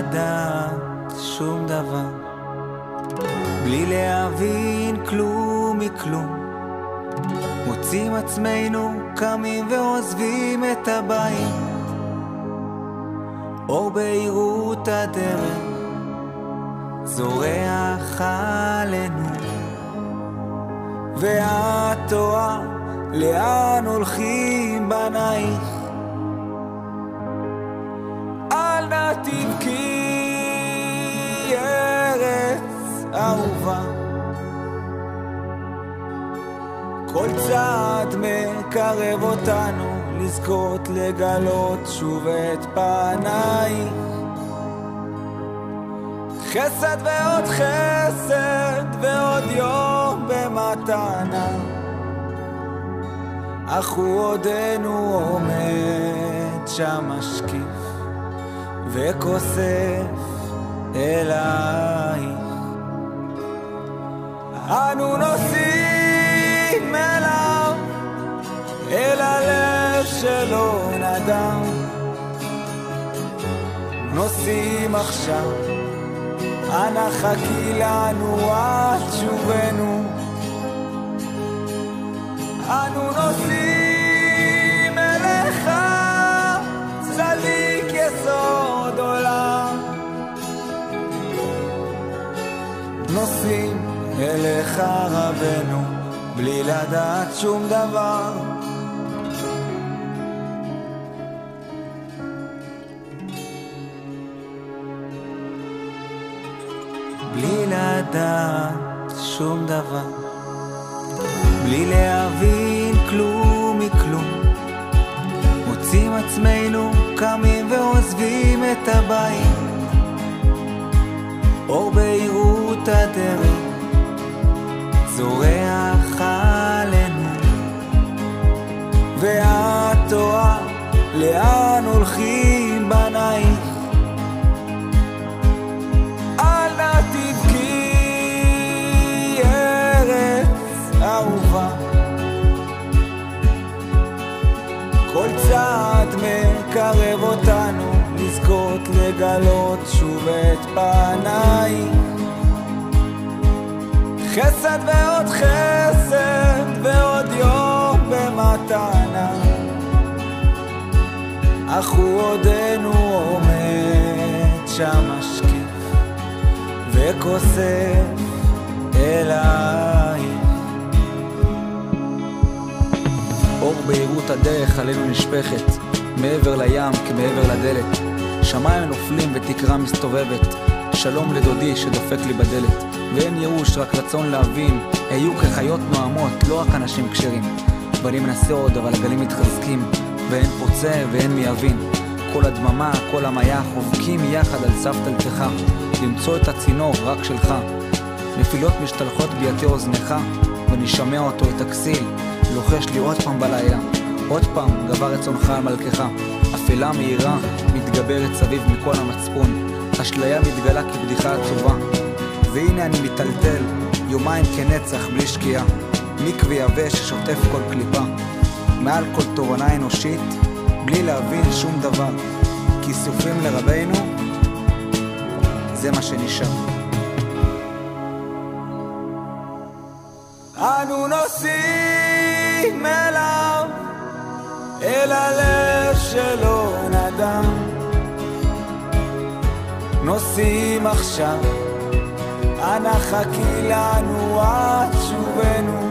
לדעת שום דבר, בלי להבין כלום מכלום, מוצאים עצמנו קמים ועוזבים את הבית, אור בהירות הדרך זורח עלינו, ואת תוהה לאן הולכים בנייך, אל נא תבכי ארץ אהובה, כל צעד מקרב אותנו לזכות לגלות שוב את פנייך, חסד ועוד חסד ועוד יום במתנה, אך הוא עודנו עומד שם משקיף וכוסף אלייך, אנו נוסעים אליו, אל הלב שלא נדם, נוסעים עכשיו, אנא חכי לנו עד שובנו, אנו נוסעים אליך, צדיק יסוד עולם, נוסעים אליך רבנו, בלי לדעת שום דבר, בלי לדעת שום דבר, בלי להבין כלום מכלום, מוצאים עצמנו קמים ועוזבים את הבית, אור בהירות הדרך זורח עלינו, ואת תוהה לאן הולכים בנייך, אל נא תבכי ארץ אהובה, כל צעד מקרב אותנו לזכות לגלות שוב את פנייך, חסד ועוד חסד ועוד יום במתנה, אך הוא עודנו עומד שם משקיף וכוסף אלייך, אור בהירות הדרך עלינו נשפכת, מעבר לים כמעבר לדלת, שמיים נופלים ותקרה מסתובבת, שלום לדודי שדופק לי בדלת, ואין ייאוש רק רצון להבין, היו כחיות נועמות לא רק אנשים כשרים, ואני מנסה עוד אבל הגלים מתחזקים, ואין פוצה ואין מי יבין, כל הדממה כל המיה חובקים יחד על סף תלתך, למצוא את הצינור רק שלך, נפילות משתלחות ביתי אוזנך, ואני שומע אותו את הכסיל לוחש לי עוד פעם בלילה, עוד פעם גבר רצונך על מלכך, אפלה מהירה מתגברת סביב מכל המצפון, אשליה מתגלה כבדיחה עצובה, והנה אני מטלטל יומיים כנצח בלי שקיעה, מקווה יבש ששוטף כל קליפה, מעל כל תורנה אנושית בלי להבין שום דבר, כיסופים לרבינו זה מה שנשאר. אנו נוסעים אליו, אל הלב שלא נדם, נוסעים עכשיו, אנא חכי לנו עד שובנו,